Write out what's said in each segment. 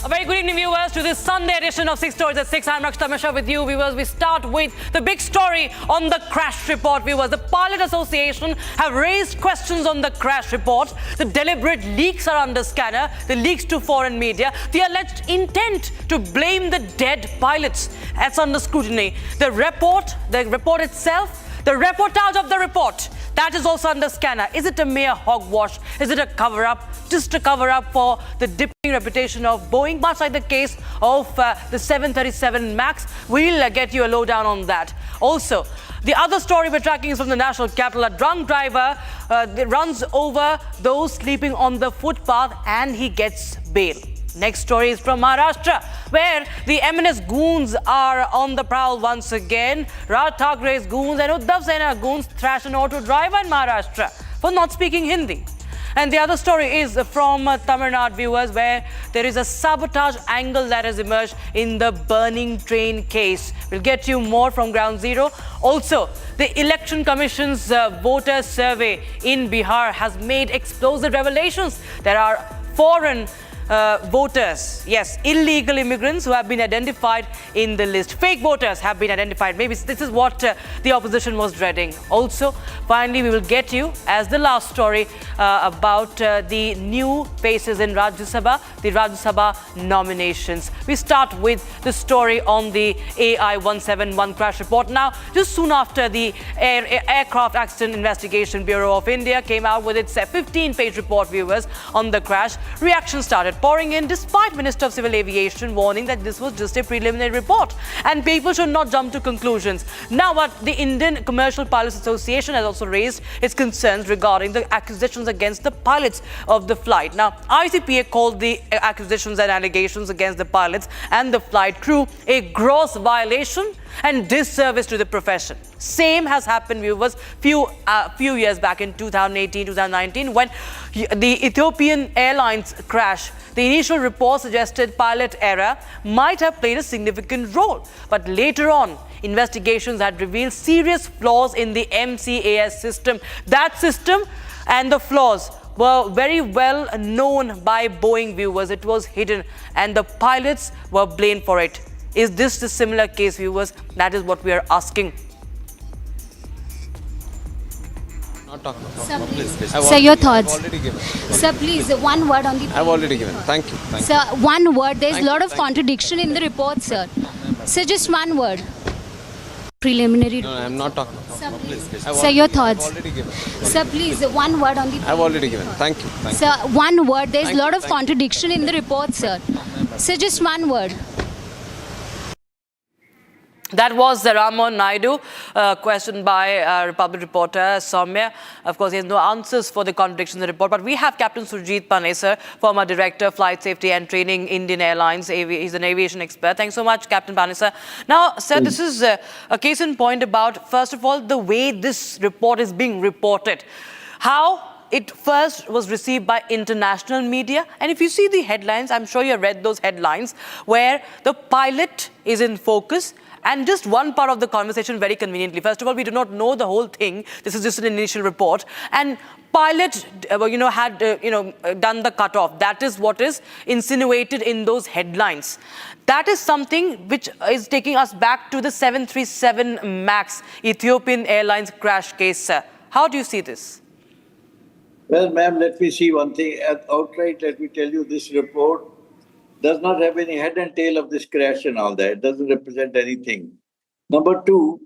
A very good evening, viewers, to this Sunday edition of 6 Stories at 6. I'm Rajya with you, viewers. We start with the big story on the crash report, viewers. The Pilot Association have raised questions on the crash report. The deliberate leaks are under scanner, the leaks to foreign media, the alleged intent to blame the dead pilots. That's under scrutiny. The report itself, the reportage of the report, that is also under scanner. Is it a mere hogwash? Is it a cover-up? Just a cover-up for the dipping reputation of Boeing, much like the case of the 737 MAX. We'll get you a lowdown on that. Also, the other story we're tracking is from the national capital. A drunk driver runs over those sleeping on the footpath and he gets bail. Next story is from Maharashtra, where the MNS goons are on the prowl once again. Raj Thakre's goons and Uddhav Sena goons thrash an auto driver in Maharashtra for not speaking Hindi. And the other story is from Tamil Nadu, viewers, where there is a sabotage angle that has emerged in the burning train case. We'll get you more from Ground Zero. Also, the Election Commission's voter survey in Bihar has made explosive revelations. There are foreign voters, yes, illegal immigrants who have been identified in the list. Fake voters have been identified. Maybe this is what the opposition was dreading. Also, finally, we will get you, as the last story, about the new faces in Rajya Sabha, the Rajya Sabha nominations. We start with the story on the AI-171 crash report. Now, just soon after the Aircraft Accident Investigation Bureau of India came out with its 15-page report, viewers, on the crash, reaction started pouring in despite Minister of Civil Aviation warning that this was just a preliminary report and people should not jump to conclusions. Now, what the Indian Commercial Pilots Association has also raised its concerns regarding the accusations against the pilots of the flight. Now, ICPA called the accusations and allegations against the pilots and the flight crew a gross violation and disservice to the profession. Same has happened, viewers, few years back in 2018, 2019, when the Ethiopian Airlines crash. The initial report suggested pilot error might have played a significant role, but later on, investigations had revealed serious flaws in the MCAS system. That system and the flaws were very well known by Boeing, viewers. It was hidden and the pilots were blamed for it. Is this the similar case, viewers? That is what we are asking. Not talking about. Sir, please. I've Sir, your thoughts. already given. Sir, please, one word on the... I've already given. Thank you. Thank Sir, one word. There's a Thank lot you, of thank you. contradiction in the report, sir. Sir, just one word. Preliminary you. No, report. I'm not talking about. Sir, please. I've Sir, your I've thoughts. already given. Sir, please, one word on the... I've already given. Thank you. Thank Sir, one word. There's a Thank lot you, of thank you. contradiction in the report, sir. Sir, just one word. That was the Ramon Naidu question by Republic reporter Soumya. Of course, he has no answers for the contradictions in the report. But we have Captain Surjit Pane, sir, former director, flight safety and training, Indian Airlines. He's an aviation expert. Thanks so much, Captain Pane, sir. Now, sir, this is a case in point about, first of all, the way this report is being reported. How it first was received by international media. And if you see the headlines, I'm sure you have read those headlines, where the pilot is in focus. And just one part of the conversation very conveniently. First of all, we do not know the whole thing. This is just an initial report. And pilot, had, done the cutoff. That is what is insinuated in those headlines. That is something which is taking us back to the 737 MAX Ethiopian Airlines crash case, sir. How do you see this? Well, ma'am, let me see one thing. Outright, let me tell you, this report does not have any head and tail of this crash and all that. It doesn't represent anything. Number two,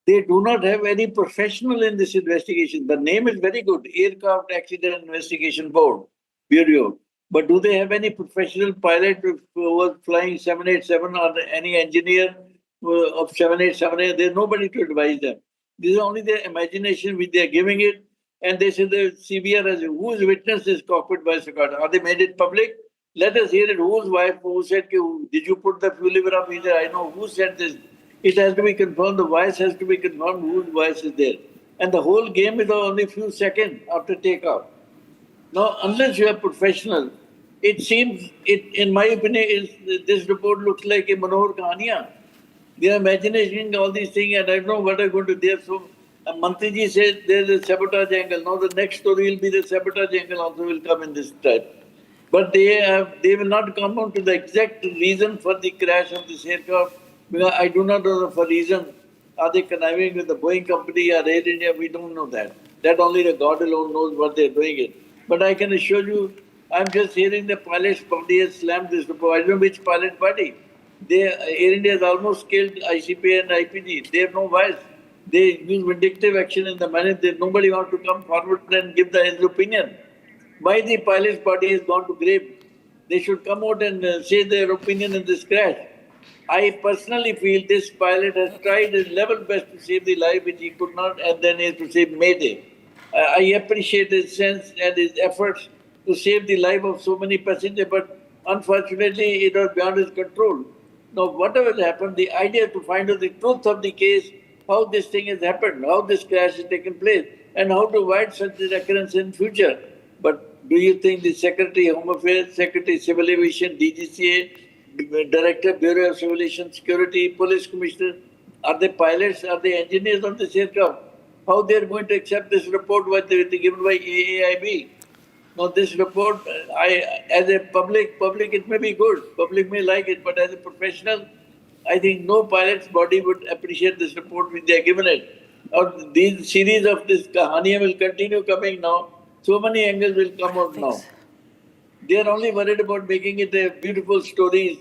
they do not have any professional in this investigation. The name is very good, Aircraft Accident Investigation Board, Bureau. But do they have any professional pilot who was flying 787 or any engineer of 787? There's nobody to advise them. This is only their imagination which they are giving it. And they say the CBR has whose witnessed this cockpit by Calcutta. Are they made it public? Let us hear it. Whose wife, who said, did you put the fuel lever up? He said, I know. Who said this? It has to be confirmed. The voice has to be confirmed whose voice is there. And the whole game is only a few seconds after takeoff. Now, unless you are professional, it seems, in my opinion, this report looks like a Manohar Kahaniya. They are imagining all these things and I don't know what they're going to do. So, Mantriji said there's a sabotage angle. Now the next story will be the sabotage angle also will come in this type. But they will not come out to the exact reason for the crash of this aircraft, because I do not know for reason. Are they conniving with the Boeing company or Air India? We don't know that. That only the God alone knows what they're doing it. But I can assure you, I'm just hearing the pilot's body has slammed this report. I don't know which pilot body. Air India has almost killed ICP and IPG. They have no voice. They use vindictive action in the manner that nobody wants to come forward and give his opinion. Why the pilot's body has gone to grave? They should come out and say their opinion in this crash. I personally feel this pilot has tried his level best to save the life which he could not, and then he has to save Mayday. I appreciate his sense and his efforts to save the life of so many passengers, but unfortunately it was beyond his control. Now, whatever happened, the idea to find out the truth of the case, how this thing has happened, how this crash has taken place, and how to avoid such a recurrence in future. But do you think the Secretary of Home Affairs, Secretary Civil Aviation, DGCA, Director, Bureau of Civil Aviation Security, Police Commissioner, are they pilots, are they engineers on this aircraft? How they are going to accept this report given by AAIB? Now this report, as a public, it may be good, public may like it, but as a professional, I think no pilot's body would appreciate this report which they are given it. Or these series of this kahaniya will continue coming now. So many angles will come out now. They are only worried about making it a beautiful story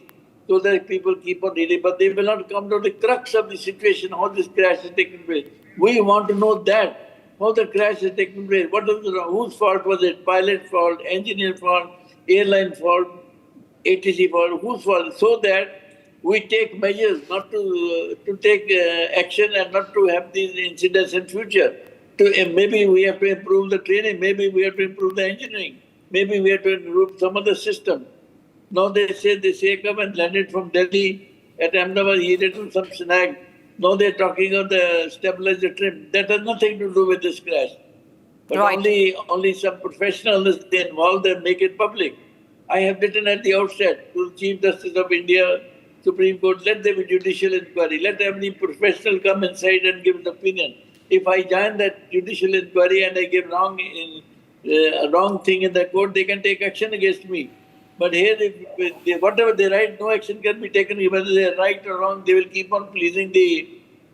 so that people keep on reading, but they will not come to the crux of the situation, how this crash is taking place. We want to know that, how the crash is taking place. Whose fault was it? Pilot fault, engineer fault, airline fault, ATC fault, whose fault? So that we take measures not to take action and not to have these incidents in future. Maybe we have to improve the training, maybe we have to improve the engineering, maybe we have to improve some other system. Now they say come and landed from Delhi at Ahmedabad, he did some snag. Now they're talking of the stabilizer trim. That has nothing to do with this crash. But Right. only some professionals they involve and make it public. I have written at the outset to the Chief Justice of India, Supreme Court, let there be judicial inquiry. Let every professional come inside and give his opinion. If I join that judicial inquiry and I give wrong thing in the court, they can take action against me. But here, whatever they write, no action can be taken. Whether they are right or wrong, they will keep on pleasing the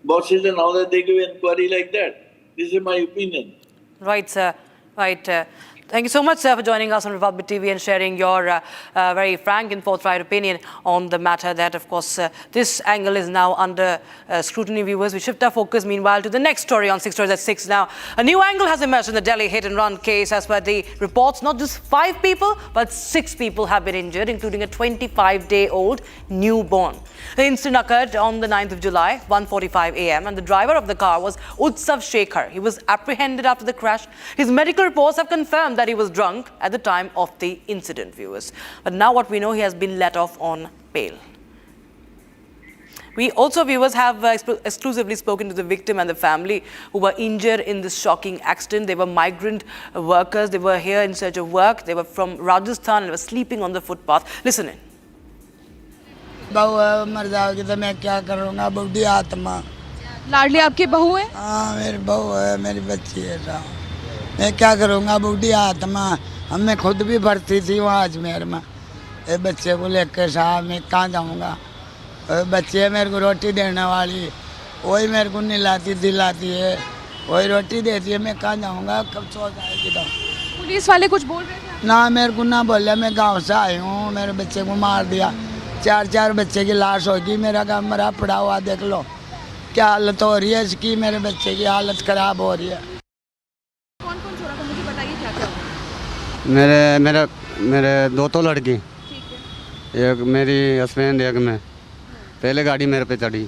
bosses and all that. They give inquiry like that. This is my opinion. Right, sir. Right. Thank you so much, sir, for joining us on Republic TV and sharing your very frank and forthright opinion on the matter that, of course, this angle is now under scrutiny, viewers. We shift our focus, meanwhile, to the next story on 6 Stories at 6 now. A new angle has emerged in the Delhi hit-and-run case. As per the reports, not just 5 people, but 6 people have been injured, including a 25-day-old newborn. The incident occurred on the 9th of July, 1:45 a.m., and the driver of the car was Utsav Shekhar. He was apprehended after the crash. His medical reports have confirmed that he was drunk at the time of the incident, viewers. But now what we know, he has been let off on bail. We also, viewers, have exclusively spoken to the victim and the family who were injured in this shocking accident. They were migrant workers. They were here in search of work. They were from Rajasthan and were sleeping on the footpath. Listen in. बहू मर जाओगी तो मैं क्या करूँगा बुढ़ी आत्मा लाडली आपकी बहू है? हाँ मेरी बहू है मेरी बच्ची है मैं क्या करूँगा बुढ़ी आत्मा हम मैं खुद भी भर्ती थी वहाँ अजमेर में ये बच्चे को लेकर साहब मैं कहाँ जाऊँगा बच्चे मेरे को रोटी देने वाली वही मेरे को नहलाती दिलाती है वही रोटी देती है मैं कहाँ जाऊँगा कब सो जाएगी तो पुलिस वाले कुछ बोल रहे थे? ना मेरे को ना बोला मैं गाँव से आई हूँ मेरे बच्चे को मार दिया 4 बच्चे की लाश होगी मेरा काम मरा पड़ा हुआ देख लो क्या हालत हो रही है इसकी मेरे बच्चे की हालत खराब हो रही है कौन कौन छोड़ा था मुझे बताइए क्या क्या हुआ? मेरे 2 तो लड़की ठीक है। एक मेरी हस्बैंड एक मैं पहले गाड़ी मेरे पे चढ़ी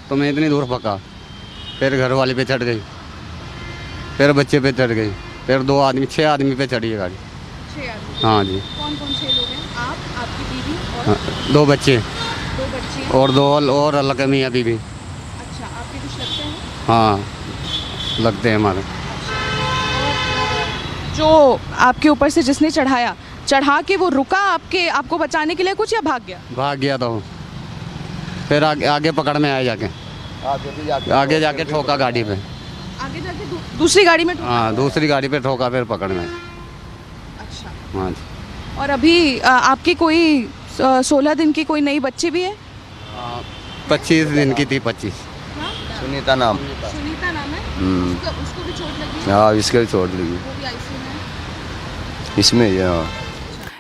तो मैं इतनी दूर पका फिर घर वाली पे चढ़ गई फिर बच्चे पे चढ़ गई फिर 6 आदमी पे चढ़ी है गाड़ी 6 आदमी? हाँ जी। कौन कौन 6 लोग हैं? आप, आपकी बीवी और हाँ, 2 बच्चे 2 बच्चे और 2 और अलग मियाँ बीवी। अच्छा, आपके कुछ लगते हैं? हाँ लगते हैं हमारे। जो आपके ऊपर से जिसने चढ़ा के वो रुका आपको बचाने के लिए कुछ या भाग गया तो फिर आगे पकड़ में आया जाके आगे जाके ठोका गाड़ी पे आगे जाके दूसरी गाड़ी में ठोका? हाँ दूसरी गाड़ी पे ठोका फिर पकड़ में। अच्छा। हाँ जी। और अभी आपकी कोई 16 दिन की कोई नई बच्ची भी है? 25 दिन की थी, 25। सुनीता नाम। सुनीता नाम है। उसको भी चोट लगी है? हाँ, इसके भी छोड़ दी। वो भी ICU में है? इसमें हाँ।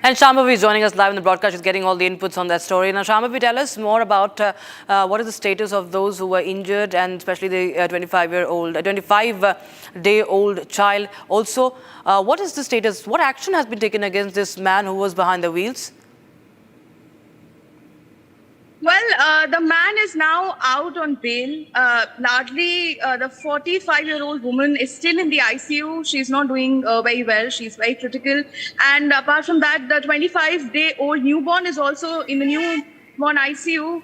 And Shambhavi is joining us live in the broadcast. She's getting all the inputs on that story. Now, Shambhavi, tell us more about what is the status of those who were injured, and especially the 25-day-old child. Also, what is the status? What action has been taken against this man who was behind the wheels? Well, the man is now out on bail. Largely, the 45-year-old woman is still in the ICU. She's not doing very well. She's very critical. And apart from that, the 25-day-old newborn is also in the newborn ICU.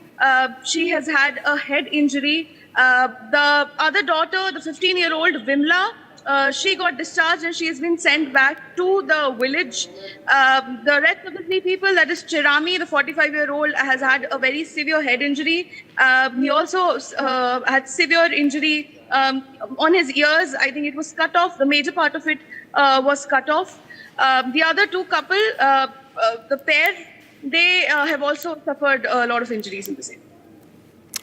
She has had a head injury. The other daughter, the 15-year-old Vimla, she got discharged and she has been sent back to the village. The rest of the three people, that is Chirami, the 45-year-old, has had a very severe head injury. He also had severe injury on his ears. I think it was cut off. The major part of it was cut off. The other two couple, the pair, they have also suffered a lot of injuries in the same.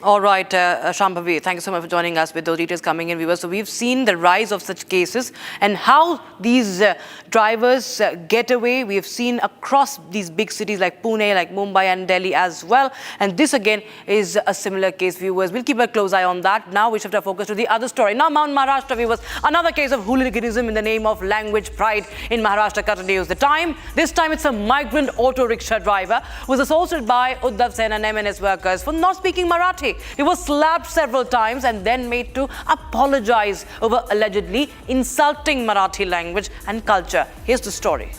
All right, Shambhavi, thank you so much for joining us with those details coming in, viewers. So we've seen the rise of such cases and how these drivers get away. We have seen across these big cities like Pune, like Mumbai and Delhi as well. And this again is a similar case, viewers. We'll keep a close eye on that. Now we shift our focus to the other story. Now, Maharashtra, viewers, another case of hooliganism in the name of language pride in Maharashtra continues. This time it's a migrant auto rickshaw driver who was assaulted by Uddhav Sen and MNS workers for not speaking Marathi. He was slapped several times and then made to apologize over allegedly insulting Marathi language and culture. Here's the story.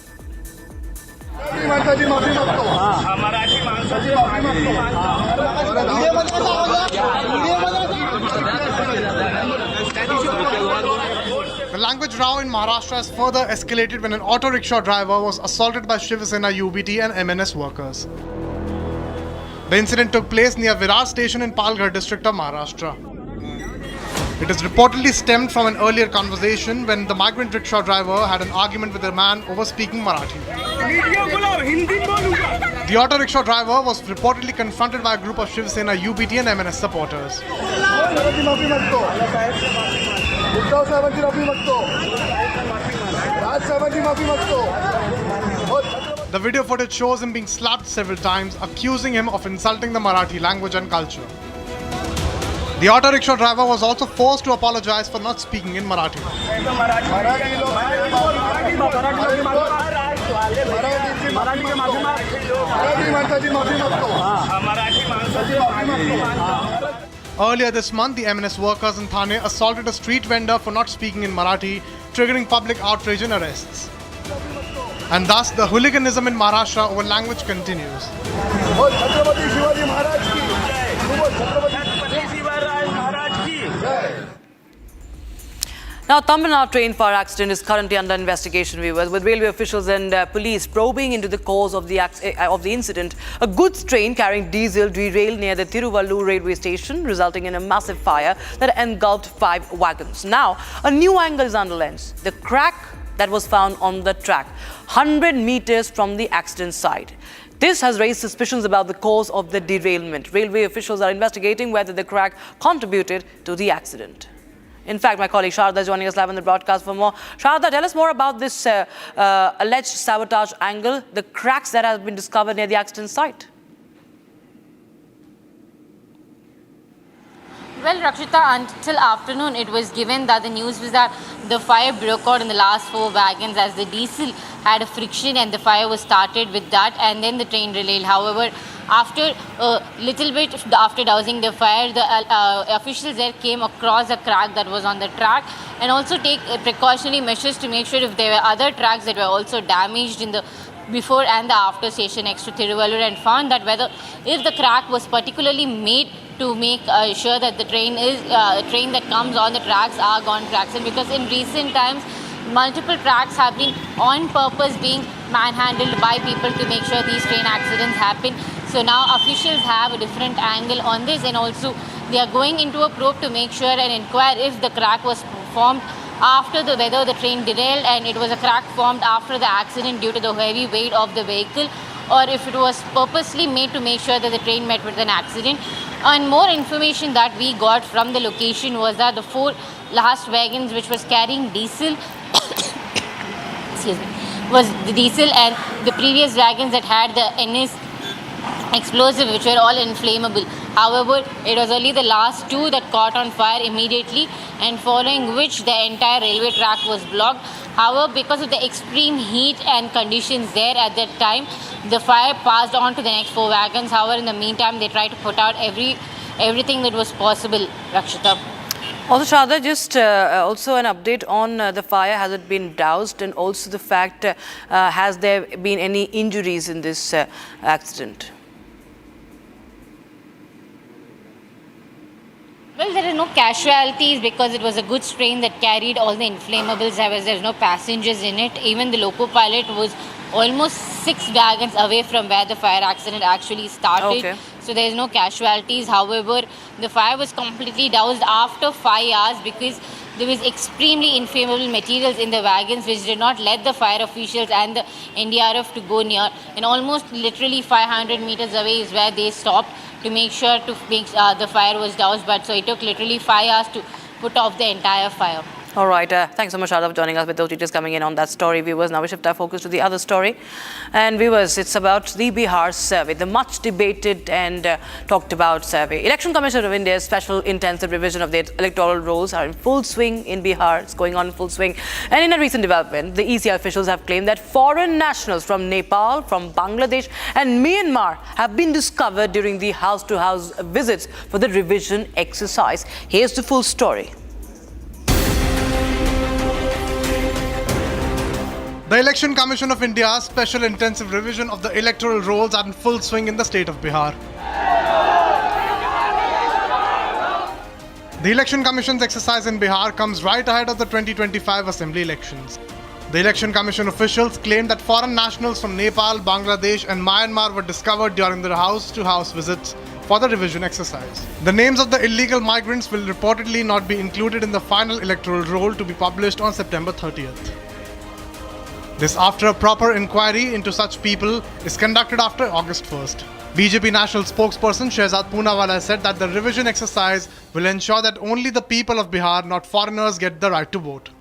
The language row in Maharashtra has further escalated when an auto rickshaw driver was assaulted by Shiv Sena UBT and MNS workers. The incident took place near Virar station in Palghar district of Maharashtra. It is reportedly stemmed from an earlier conversation when the migrant rickshaw driver had an argument with a man over speaking Marathi. The auto rickshaw driver was reportedly confronted by a group of Shiv Sena UBT and MNS supporters. The video footage shows him being slapped several times, accusing him of insulting the Marathi language and culture. The auto rickshaw driver was also forced to apologize for not speaking in Marathi. Earlier this month, the MNS workers in Thane assaulted a street vendor for not speaking in Marathi, triggering public outrage and arrests. And thus, the hooliganism in Maharashtra over language continues. Now, Tamil Nadu train fire accident is currently under investigation, viewers, with railway officials and police probing into the cause of the incident. A goods train carrying diesel derailed near the Tiruvallur railway station, resulting in a massive fire that engulfed 5 wagons. Now, a new angle is under lens. The crack that was found on the track, 100 meters from the accident site. This has raised suspicions about the cause of the derailment. Railway officials are investigating whether the crack contributed to the accident. In fact, my colleague Sharda is joining us live on the broadcast for more. Sharda, tell us more about this alleged sabotage angle, the cracks that have been discovered near the accident site. Well, Rakshita, until afternoon, it was given that the news was that the fire broke out in the last 4 wagons as the diesel had a friction and the fire was started with that and then the train derailed. However, after a little bit after dousing the fire, the officials there came across a crack that was on the track and also take precautionary measures to make sure if there were other tracks that were also damaged in the before and the after station next to Tiruvallur, and found that if the crack was particularly made to make sure that the train that comes on the tracks are gone tracks, and because in recent times multiple tracks have been on purpose being manhandled by people to make sure these train accidents happen. So now officials have a different angle on this, and also they are going into a probe to make sure and inquire if the crack was formed after the whether the train derailed and it was a crack formed after the accident due to the heavy weight of the vehicle, or if it was purposely made to make sure that the train met with an accident. And more information that we got from the location was that the 4 last wagons which was carrying diesel excuse me, was the diesel, and the previous wagons that had the NS explosive, which were all inflammable. However, it was only the last 2 that caught on fire immediately, and following which the entire railway track was blocked. However, because of the extreme heat and conditions there at that time, the fire passed on to the next 4 wagons. However, in the meantime, they tried to put out everything that was possible, Rakshita. Also, Shada, just also an update on the fire. Has it been doused? And also the fact, has there been any injuries in this accident? Well, there are no casualties because it was a goods train that carried all the inflammables. There's no passengers in it. Even the loco pilot was almost 6 wagons away from where the fire accident actually started. Okay. So there's no casualties. However, the fire was completely doused after 5 hours because there was extremely inflammable materials in the wagons which did not let the fire officials and the NDRF to go near. And almost literally 500 meters away is where they stopped to make sure to make the fire was doused. But so it took literally 5 hours to put off the entire fire. All right. Thanks so much, Arnab, for joining us with those details coming in on that story, viewers. Now we shift our focus to the other story. And viewers, it's about the Bihar survey, the much debated and talked about survey. Election Commission of India's special intensive revision of the electoral rolls are in full swing in Bihar. It's going on in full swing. And in a recent development, the ECI officials have claimed that foreign nationals from Nepal, from Bangladesh and Myanmar have been discovered during the house-to-house visits for the revision exercise. Here's the full story. The Election Commission of India's special intensive revision of the electoral rolls are in full swing in the state of Bihar. The Election Commission's exercise in Bihar comes right ahead of the 2025 assembly elections. The Election Commission officials claimed that foreign nationals from Nepal, Bangladesh and Myanmar were discovered during their house-to-house visits for the revision exercise. The names of the illegal migrants will reportedly not be included in the final electoral roll to be published on September 30th. This after a proper inquiry into such people is conducted after August 1st. BJP national spokesperson Shehzad Poonawala said that the revision exercise will ensure that only the people of Bihar, not foreigners, get the right to vote.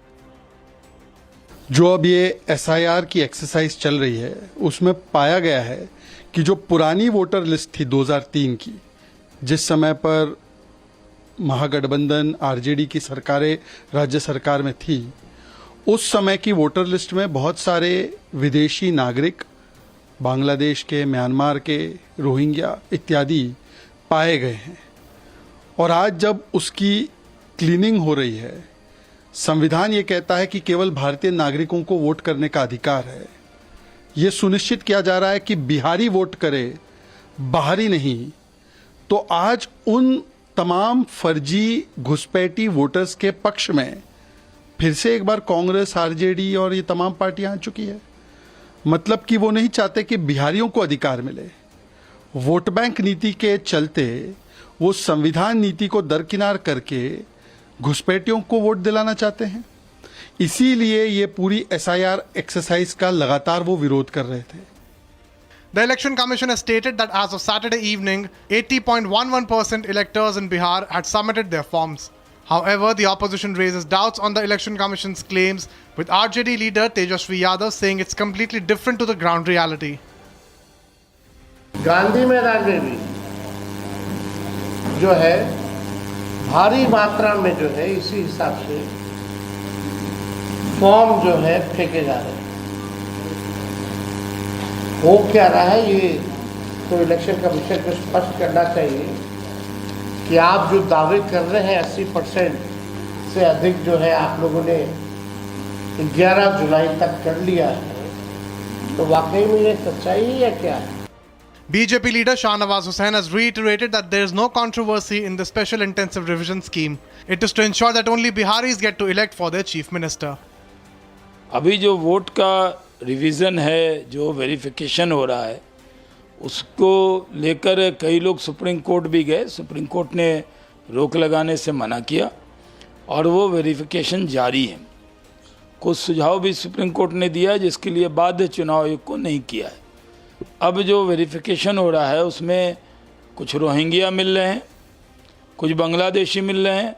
जो अब ये SIR की exercise चल रही है उसमें पाया गया है कि जो पुरानी वोटर लिस्ट थी 2003 की, जिस समय पर महागठबंधन आरजेडी की सरकारें राज्य सरकार में थी, उस समय की वोटर लिस्ट में बहुत सारे विदेशी नागरिक बांग्लादेश के, म्यांमार के, रोहिंग्या इत्यादि पाए गए हैं। और आज जब उसकी क्लीनिंग हो रही है, संविधान ये कहता है कि केवल भारतीय नागरिकों को वोट करने का अधिकार है। ये सुनिश्चित किया जा रहा है कि बिहारी वोट करे, बाहरी नहीं। तो आज उन तमाम फर्जी घुसपैठी वोटर्स के पक्ष में फिर से एक बार कांग्रेस, आरजेडी और ये तमाम पार्टियां आ चुकी है। मतलब कि वो नहीं चाहते कि बिहारियों को अधिकार मिले। वोट बैंक नीति के चलते वो संविधान नीति को दरकिनार करके घुसपैठियों को वोट दिलाना चाहते हैं। इसीलिए ये पूरी SIR एक्सरसाइज का लगातार वो विरोध कर रहे थे। The Election Commission has stated that as of Saturday evening, 80.11% electors in Bihar had submitted their forms. However, the opposition raises doubts on the Election Commission's claims, with RJD leader Tejasvi Yadav saying it's completely different to the ground reality. Gandhi मैदान में भी जो है भारी मात्रा में जो है इसी हिसाब से फॉर्म जो है फेंके जा रहे हैं। हो क्या रहा है ये तो इलेक्शन कमीशन को स्पष्ट करना चाहिए कि आप जो दावे कर रहे हैं 80% से अधिक जो है आप लोगों ने 11 जुलाई तक कर लिया है, तो वाकई में ये सच्चाई है या क्या है? BJP leader Shahnawaz Hussain has reiterated that there is no controversy in the special intensive revision scheme. It is to ensure that only Biharis get to elect for their chief minister. अभी जो vote का revision है, जो verification हो रहा है, उसको लेकर कई लोग सुप्रीम कोर्ट भी गए। सुप्रीम कोर्ट ने रोक लगाने से मना किया और वो वेरिफिकेशन जारी है। कुछ सुझाव भी सुप्रीम कोर्ट ने दिया है जिसके लिए बाध्य चुनाव आयोग को नहीं किया है। अब जो वेरिफिकेशन हो रहा है उसमें कुछ रोहिंग्या मिल रहे हैं, कुछ बांग्लादेशी मिल रहे हैं,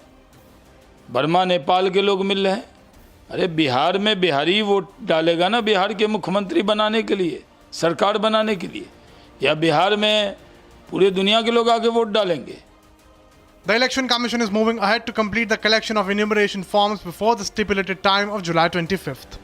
बर्मा नेपाल के लोग मिल रहे हैं। अरे बिहार में बिहारी वोट डालेगा ना बिहार के मुख्यमंत्री बनाने के लिए, सरकार बनाने के लिए, या बिहार में पूरे दुनिया के लोग आके वोट डालेंगे? The Election Commission is moving ahead to complete the collection of enumeration forms before the stipulated time of July 25th.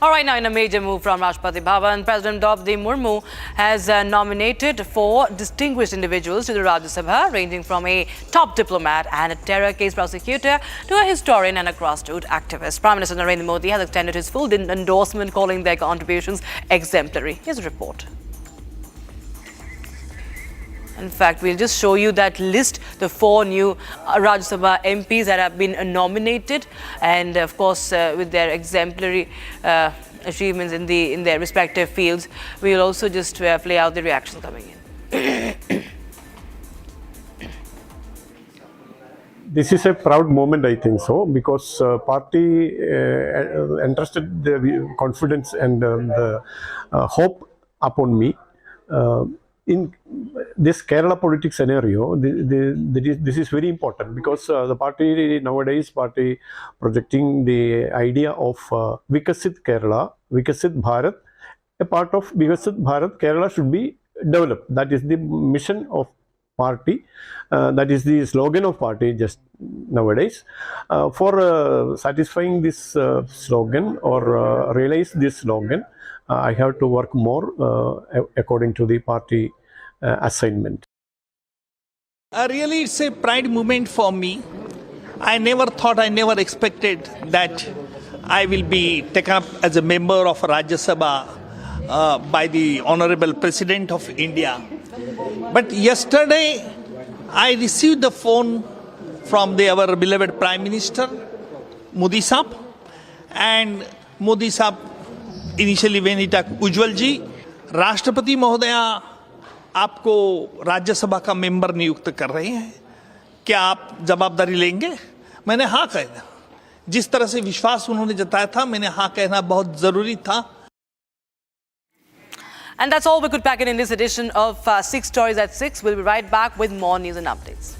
All right, now in a major move from Rashtrapati Bhavan, President Draupadi Murmu has nominated 4 distinguished individuals to the Rajya Sabha, ranging from a top diplomat and a terror case prosecutor to a historian and a grassroots activist. Prime Minister Narendra Modi has extended his full endorsement, calling their contributions exemplary. Here's a report. In fact, we'll just show you that list, the 4 new Rajya Sabha MPs that have been nominated, and of course with their exemplary achievements in their respective fields. We'll also just play out the reactions coming in. This is a proud moment, I think so, because party entrusted the confidence and the hope upon me. In this Kerala politics scenario, this is very important, because the party nowadays projecting the idea of Vikasit Kerala, Vikasit Bharat. A part of Vikasit Bharat, Kerala should be developed. That is the mission of party. That is the slogan of party just nowadays. For satisfying this slogan or realize this slogan, I have to work more according to the party assignment. Really, it's a pride moment for me. I never expected that I will be taken up as a member of Rajya Sabha by the Honorable President of India. But yesterday, I received the phone from our beloved Prime Minister, Modi Saab, and Modi Saab initially when he talked, Ujjwal ji, राष्ट्रपति महोदया आपको राज्यसभा का member नियुक्त कर रहे हैं, क्या आप जवाबदारी लेंगे? मैंने हाँ कह दिया। जिस तरह से विश्वास उन्होंने जताया था, मैंने हाँ कहना बहुत जरूरी था। And that's all we could pack in this edition of 6 Stories at 6. We'll be right back with more news and updates.